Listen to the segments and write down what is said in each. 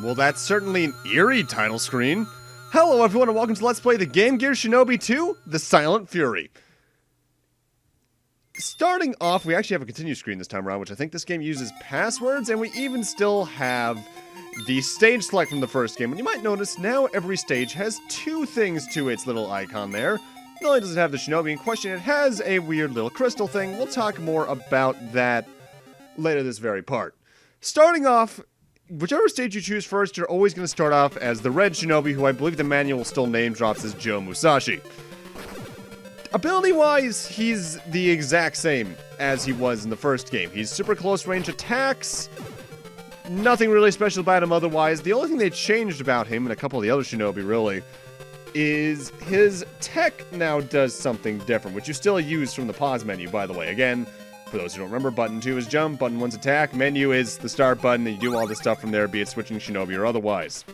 Well, that's certainly an eerie title screen. Hello everyone and welcome to Let's Play the Game Gear Shinobi 2, The Silent Fury. Starting off, we actually have a continue screen this time around, which I think this game uses passwords, and we even still have the stage select from the first game. And you might notice now every stage has two things to its little icon there. Not only does it have the Shinobi in question, it has a weird little crystal thing. We'll talk more about that later this very part. Starting off, whichever stage you choose first, you're always going to start off as the red Shinobi, who I believe the manual still name drops as Joe Musashi. Ability-wise, he's the exact same as he was in the first game. He's super close-range attacks. Nothing really special about him otherwise. The only thing they changed about him, and a couple of the other Shinobi really, is his tech now does something different, which you still use from the pause menu, by the way. Again, for those who don't remember, button 2 is jump, button 1's attack, menu is the start button, and you do all this stuff from there, be it switching Shinobi or otherwise.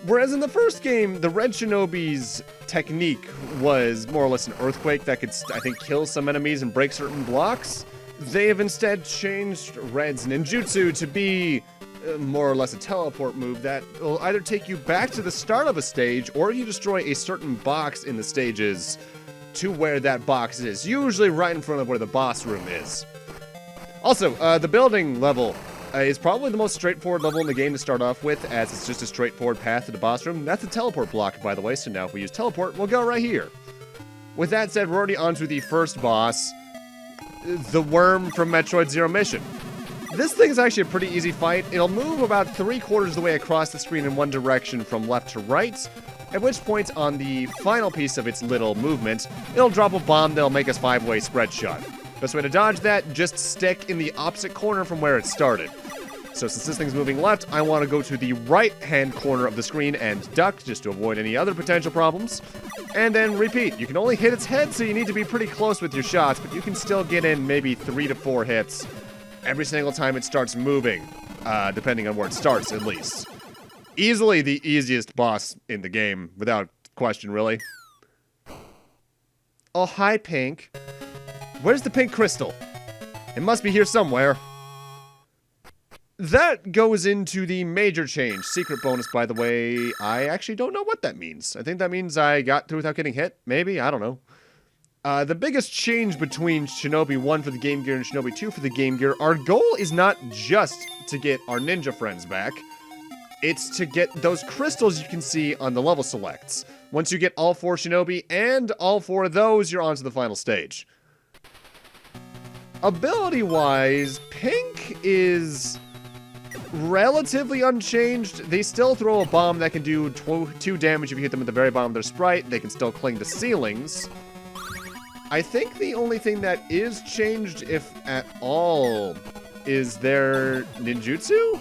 Whereas in the first game, the red Shinobi's technique was more or less an earthquake that could, I think, kill some enemies and break certain blocks. They have instead changed red's ninjutsu to be more or less a teleport move that will either take you back to the start of a stage, or if you destroy a certain box in the stages, to where that box is, usually right in front of where the boss room is. Also, the building level is probably the most straightforward level in the game to start off with, as it's just a straightforward path to the boss room. That's a teleport block, by the way, so now if we use teleport, we'll go right here. With that said, we're already on to the first boss, the worm from Metroid Zero Mission. This thing is actually a pretty easy fight. It'll move about 3/4 of the way across the screen in one direction from left to right, at which point, on the final piece of its little movement, it'll drop a bomb that'll make us 5-way spread shot. Best way to dodge that, just stick in the opposite corner from where it started. So since this thing's moving left, I want to go to the right-hand corner of the screen and duck, just to avoid any other potential problems. And then repeat. You can only hit its head, so you need to be pretty close with your shots, but you can still get in maybe 3 to 4 hits every single time it starts moving, depending on where it starts, at least. Easily the easiest boss in the game, without question, really. Oh, hi, Pink. Where's the pink crystal? It must be here somewhere. That goes into the major change. Secret bonus, by the way. I actually don't know what that means. I think that means I got through without getting hit. Maybe? I don't know. The biggest change between Shinobi 1 for the Game Gear and Shinobi 2 for the Game Gear, our goal is not just to get our ninja friends back. It's to get those crystals you can see on the level selects. Once you get all 4 Shinobi and all 4 of those, you're on to the final stage. Ability-wise, Pink is relatively unchanged. They still throw a bomb that can do 2 damage if you hit them at the very bottom of their sprite. They can still cling to ceilings. I think the only thing that is changed, if at all, is their ninjutsu?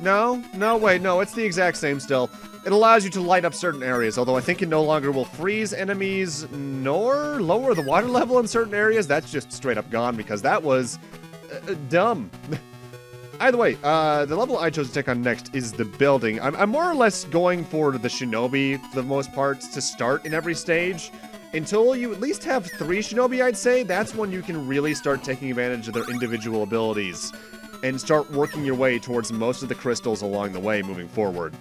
No, wait, no, it's the exact same still. It allows you to light up certain areas, although I think it no longer will freeze enemies nor lower the water level in certain areas. That's just straight up gone because that was dumb. Either way, the level I chose to take on next is the building. I'm more or less going for the Shinobi, for the most part, to start in every stage. Until you at least have 3 Shinobi, I'd say, that's when you can really start taking advantage of their individual abilities and start working your way towards most of the crystals along the way moving forward.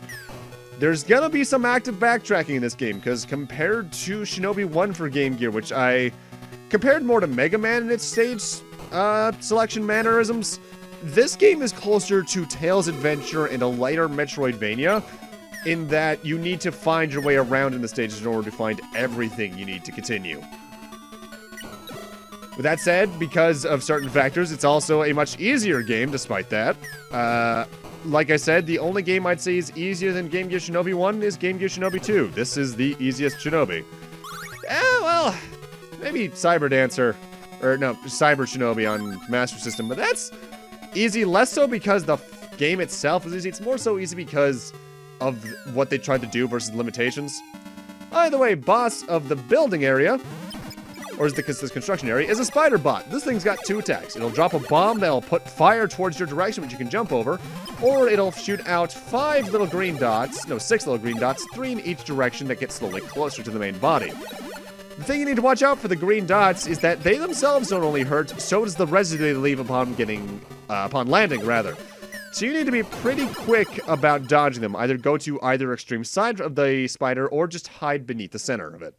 There's gonna be some active backtracking in this game, because compared to Shinobi 1 for Game Gear, which I compared more to Mega Man in its stage selection mannerisms, this game is closer to Tails Adventure and a lighter Metroidvania, in that you need to find your way around in the stages in order to find everything you need to continue. With that said, because of certain factors, it's also a much easier game despite that. Like I said, the only game I'd say is easier than Game Gear Shinobi 1 is Game Gear Shinobi 2. This is the easiest Shinobi. Well, maybe Cyber Dancer, or no, Cyber Shinobi on Master System, but that's easy less so because the game itself is easy. It's more so easy because of what they tried to do versus limitations. Either way, boss of the building area, or is this construction area, is a spider bot. This thing's got 2 attacks. It'll drop a bomb that'll put fire towards your direction, which you can jump over, or it'll shoot out 5 little green dots, no, 6 little green dots, 3 in each direction that get slowly closer to the main body. The thing you need to watch out for the green dots is that they themselves don't only hurt, so does the residue they leave upon landing, rather. So you need to be pretty quick about dodging them. Either go to either extreme side of the spider or just hide beneath the center of it.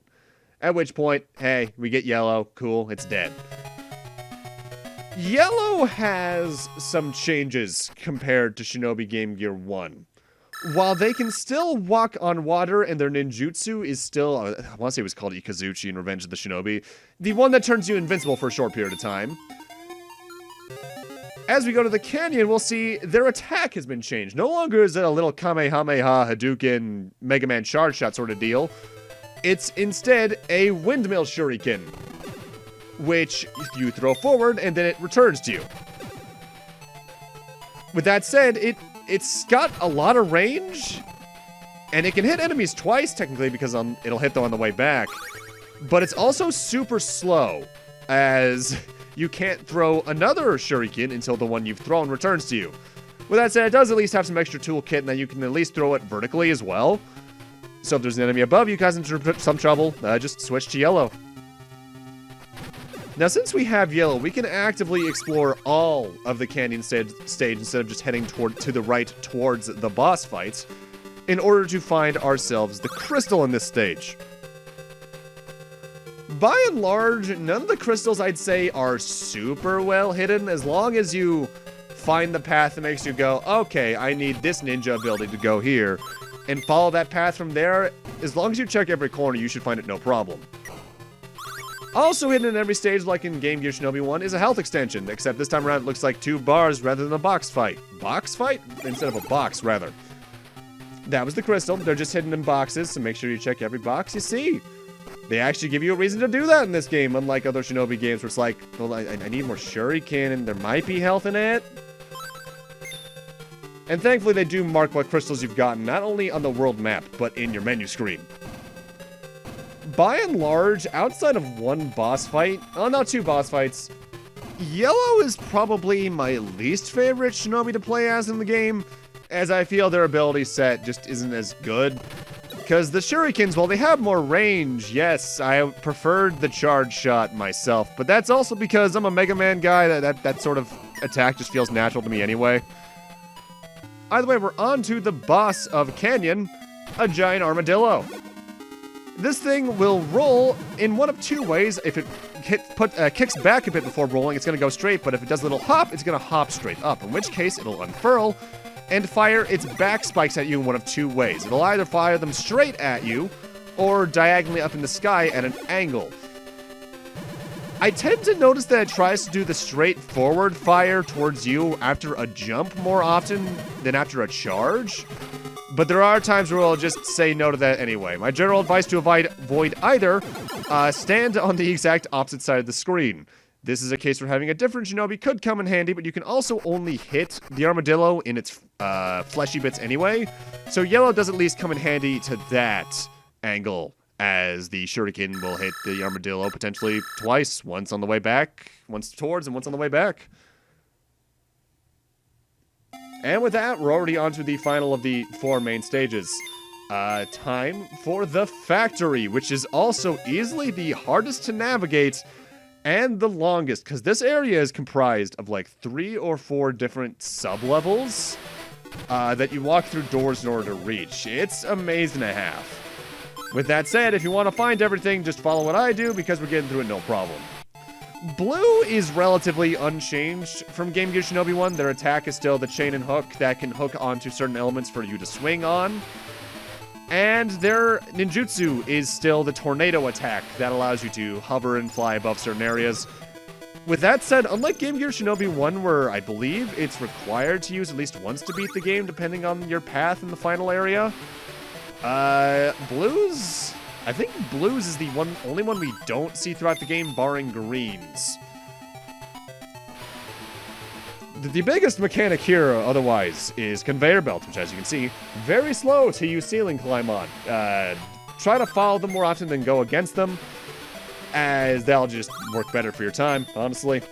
At which point, hey, we get yellow. Cool, it's dead. Yellow has some changes compared to Shinobi Game Gear 1. While they can still walk on water and their ninjutsu is still, I want to say it was called Ikazuchi in Revenge of the Shinobi, the one that turns you invincible for a short period of time. As we go to the canyon, we'll see their attack has been changed. No longer is it a little Kamehameha, Hadouken, Mega Man charge shot sort of deal. It's instead a windmill shuriken, which you throw forward and then it returns to you. With that said, it's got a lot of range, and it can hit enemies twice, technically, because it'll hit them on the way back. But it's also super slow, as you can't throw another shuriken until the one you've thrown returns to you. With that said, it does at least have some extra toolkit, and that you can at least throw it vertically as well. So if there's an enemy above you causing some trouble, just switch to yellow. Now, since we have yellow, we can actively explore all of the canyon stage instead of just heading to the right towards the boss fights in order to find ourselves the crystal in this stage. By and large, none of the crystals, I'd say, are super well hidden. As long as you find the path that makes you go, okay, I need this ninja ability to go here, and follow that path from there, as long as you check every corner, you should find it no problem. Also hidden in every stage, like in Game Gear Shinobi 1, is a health extension, except this time around it looks like 2 bars rather than a box fight. Box fight? Instead of a box, rather. That was the crystal. They're just hidden in boxes, so make sure you check every box you see. They actually give you a reason to do that in this game, unlike other Shinobi games where it's like, well, I need more shuriken and there might be health in it. And thankfully they do mark what crystals you've gotten, not only on the world map, but in your menu screen. By and large, outside of one boss fight, not 2 boss fights, yellow is probably my least favorite Shinobi to play as in the game, as I feel their ability set just isn't as good. Because the shurikens, while they have more range, yes, I preferred the charge shot myself, but that's also because I'm a Mega Man guy, that sort of attack just feels natural to me anyway. Either way, we're on to the boss of Canyon, a giant armadillo. This thing will roll in one of 2 ways. If it kicks back a bit before rolling, it's going to go straight, but if it does a little hop, it's going to hop straight up, in which case it'll unfurl and fire its back spikes at you in one of 2 ways. It'll either fire them straight at you or diagonally up in the sky at an angle. I tend to notice that it tries to do the straightforward fire towards you after a jump more often than after a charge. But there are times where I'll just say no to that anyway. My general advice to avoid either, stand on the exact opposite side of the screen. This is a case where having a different Shinobi could come in handy, but you can also only hit the armadillo in its fleshy bits anyway. So yellow does at least come in handy to that angle, as the shuriken will hit the armadillo potentially twice. Once on the way back, once towards, and once on the way back. And with that, we're already on to the final of the 4 main stages. Time for the factory, which is also easily the hardest to navigate and the longest, because this area is comprised of like 3 or 4 different sub-levels that you walk through doors in order to reach. It's a maze and a half. With that said, if you want to find everything, just follow what I do, because we're getting through it no problem. Blue is relatively unchanged from Game Gear Shinobi 1. Their attack is still the chain and hook that can hook onto certain elements for you to swing on. And their ninjutsu is still the tornado attack that allows you to hover and fly above certain areas. With that said, unlike Game Gear Shinobi 1, where I believe it's required to use at least once to beat the game, depending on your path in the final area, Blues... I think Blues is the only one we don't see throughout the game, barring Greens. The biggest mechanic here, otherwise, is conveyor belts, which, as you can see, very slow to use ceiling climb on. Try to follow them more often than go against them, as they'll just work better for your time, honestly.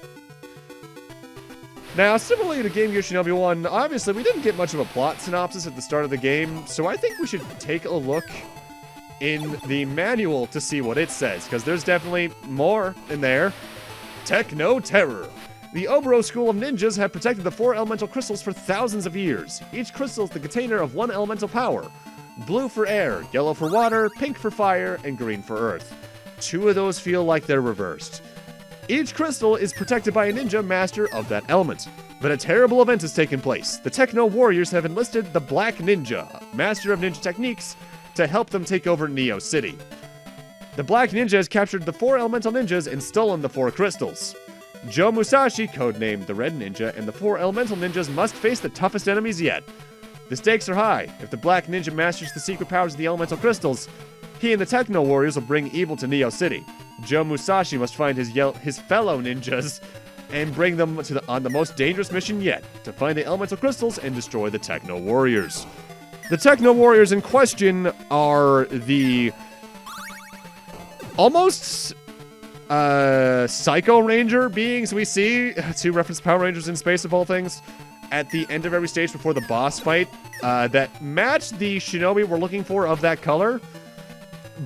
Now, similarly to Game Gear Shinobi 1, obviously we didn't get much of a plot synopsis at the start of the game, so I think we should take a look in the manual to see what it says, because there's definitely more in there. Techno Terror. The Oboro school of ninjas have protected the 4 elemental crystals for thousands of years. Each crystal is the container of 1 elemental power. Blue for air, yellow for water, pink for fire, and green for earth. 2 of those feel like they're reversed. Each crystal is protected by a ninja master of that element. But a terrible event has taken place. The Techno Warriors have enlisted the Black Ninja, master of ninja techniques, to help them take over Neo City. The Black Ninja has captured the 4 elemental ninjas and stolen the 4 crystals. Joe Musashi, codenamed the Red Ninja, and the 4 elemental ninjas must face the toughest enemies yet. The stakes are high. If the Black Ninja masters the secret powers of the elemental crystals, he and the Techno Warriors will bring evil to Neo City. Joe Musashi must find his fellow ninjas and bring them on the most dangerous mission yet, to find the elemental crystals and destroy the Techno Warriors. The Techno Warriors in question are the almost Psycho Ranger beings we see, to reference Power Rangers in Space of all things, at the end of every stage before the boss fight, that match the Shinobi we're looking for of that color,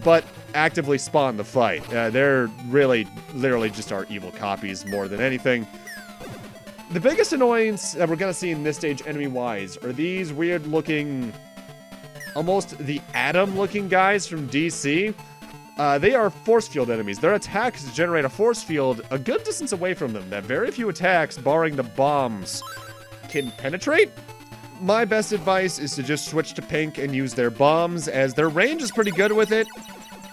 but actively spawn the fight. They're really, literally just our evil copies more than anything. The biggest annoyance that we're going to see in this stage enemy-wise are these weird-looking, almost the Atom-looking guys from DC. They are force field enemies. Their attacks generate a force field a good distance away from them that very few attacks, barring the bombs, can penetrate. My best advice is to just switch to pink and use their bombs, as their range is pretty good with it.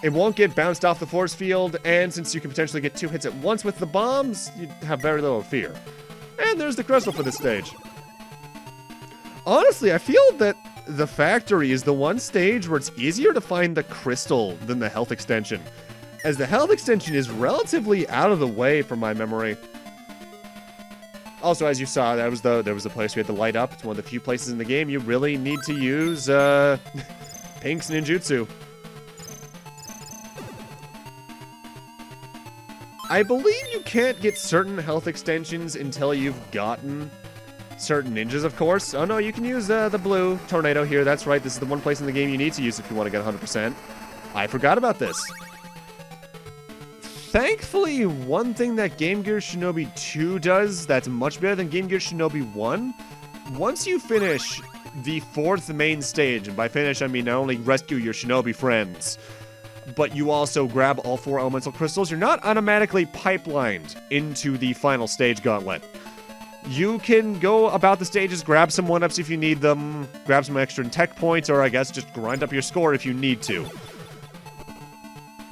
It won't get bounced off the force field, and since you can potentially get 2 hits at once with the bombs, you have very little fear. And there's the crystal for this stage. Honestly, I feel that the factory is the one stage where it's easier to find the crystal than the health extension, as the health extension is relatively out of the way from my memory. Also, as you saw, there was the place we had to light up. It's one of the few places in the game you really need to use Pink's ninjutsu. I believe you can't get certain health extensions until you've gotten certain ninjas, of course. Oh no, you can use the blue tornado here. That's right, this is the one place in the game you need to use if you want to get 100%. I forgot about this. Thankfully, one thing that Game Gear Shinobi 2 does that's much better than Game Gear Shinobi 1, once you finish the 4th main stage, and by finish I mean not only rescue your Shinobi friends, but you also grab all 4 elemental crystals, you're not automatically pipelined into the final stage gauntlet. You can go about the stages, grab some 1-ups if you need them, grab some extra tech points, or I guess just grind up your score if you need to.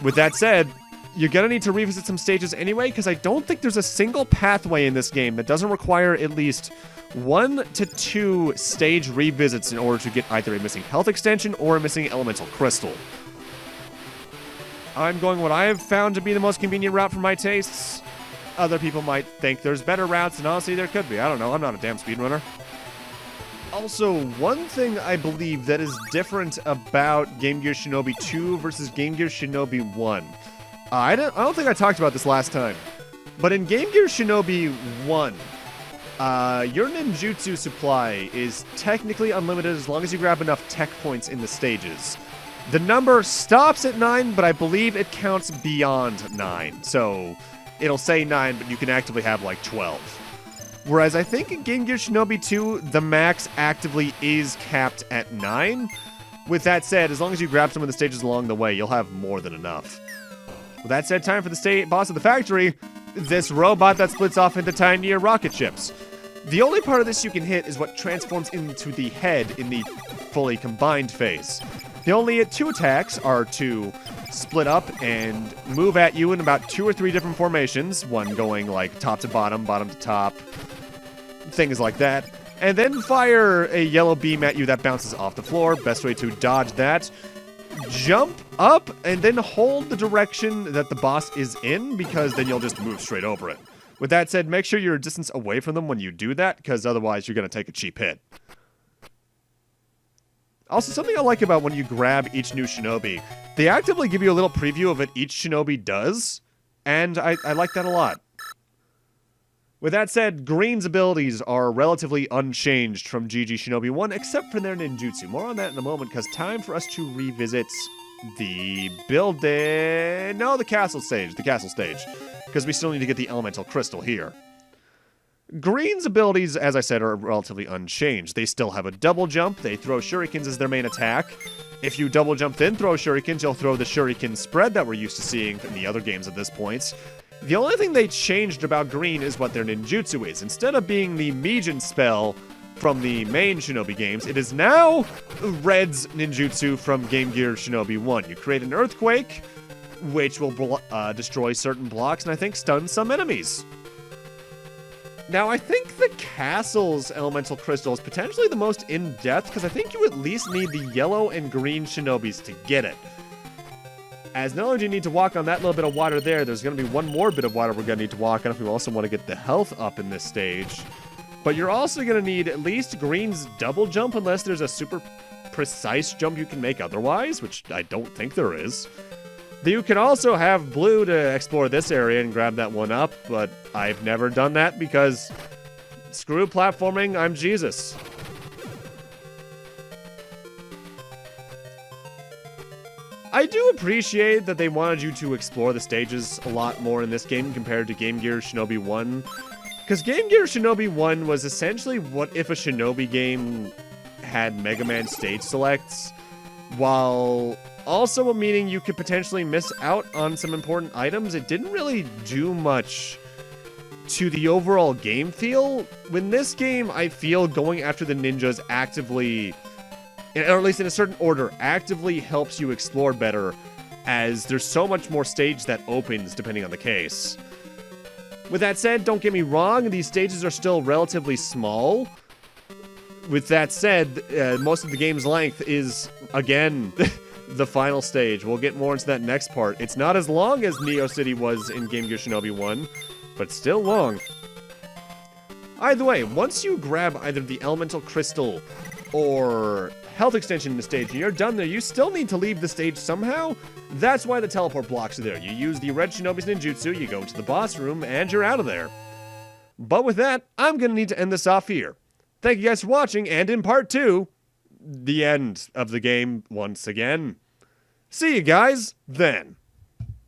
With that said, you're gonna need to revisit some stages anyway, because I don't think there's a single pathway in this game that doesn't require at least 1 to 2 stage revisits in order to get either a missing health extension or a missing elemental crystal. I'm going what I have found to be the most convenient route for my tastes. Other people might think there's better routes, and honestly, there could be. I don't know. I'm not a damn speedrunner. Also, one thing I believe that is different about Game Gear Shinobi 2 versus Game Gear Shinobi 1. I don't think I talked about this last time, but in Game Gear Shinobi 1, your ninjutsu supply is technically unlimited as long as you grab enough tech points in the stages. The number stops at 9, but I believe it counts beyond 9. So it'll say 9, but you can actively have like 12. Whereas I think in Game Gear Shinobi 2, the max actively is capped at 9. With that said, as long as you grab some of the stages along the way, you'll have more than enough. With that said, time for the boss of the factory, this robot that splits off into tinier rocket ships. The only part of this you can hit is what transforms into the head in the fully combined phase. The only 2 attacks are to split up and move at you in about 2 or 3 different formations, one going like top to bottom, bottom to top, things like that, and then fire a yellow beam at you that bounces off the floor. Best way to dodge that: jump up and then hold the direction that the boss is in, because then you'll just move straight over it. With that said, make sure you're a distance away from them when you do that, because otherwise you're going to take a cheap hit. Also, something I like about when you grab each new Shinobi, they actively give you a little preview of what each Shinobi does, and I like that a lot. With that said, Green's abilities are relatively unchanged from GG Shinobi 1, except for their ninjutsu. More on that in a moment, because time for us to revisit the building... No, the castle stage. The castle stage. Because we still need to get the elemental crystal here. Green's abilities, as I said, are relatively unchanged. They still have a double jump. They throw shurikens as their main attack. If you double jump then throw shurikens, you'll throw the shuriken spread that we're used to seeing in the other games at this point. The only thing they changed about Green is what their ninjutsu is. Instead of being the Mijin spell from the main Shinobi games, it is now Red's ninjutsu from Game Gear Shinobi 1. You create an earthquake, which will destroy certain blocks and I think stun some enemies. Now, I think the castle's elemental crystal is potentially the most in-depth, because I think you at least need the yellow and green shinobis to get it. As not only do you need to walk on that little bit of water there's going to be one more bit of water we're going to need to walk on if we also want to get the health up in this stage. But you're also going to need at least green's double jump, unless there's a super precise jump you can make otherwise, which I don't think there is. You can also have blue to explore this area and grab that one up, but I've never done that because screw platforming, I'm Jesus. I do appreciate that they wanted you to explore the stages a lot more in this game compared to Game Gear Shinobi 1. Because Game Gear Shinobi 1 was essentially what if a Shinobi game had Mega Man stage selects, while also meaning you could potentially miss out on some important items. It didn't really do much to the overall game feel. In this game, I feel going after the ninjas actively, or at least in a certain order, actively helps you explore better, as there's so much more stage that opens depending on the case. With that said, don't get me wrong, these stages are still relatively small. With that said, most of the game's length is, again, the final stage. We'll get more into that next part. It's not as long as Neo City was in Game Gear Shinobi 1, but still long. Either way, once you grab either the elemental crystal or health extension in the stage and you're done there, you still need to leave the stage somehow. That's why the teleport blocks are there. You use the red shinobi's ninjutsu, you go into the boss room, and you're out of there. But with that, I'm gonna need to end this off here. Thank you guys for watching, and in part 2, the end of the game once again. See you guys then.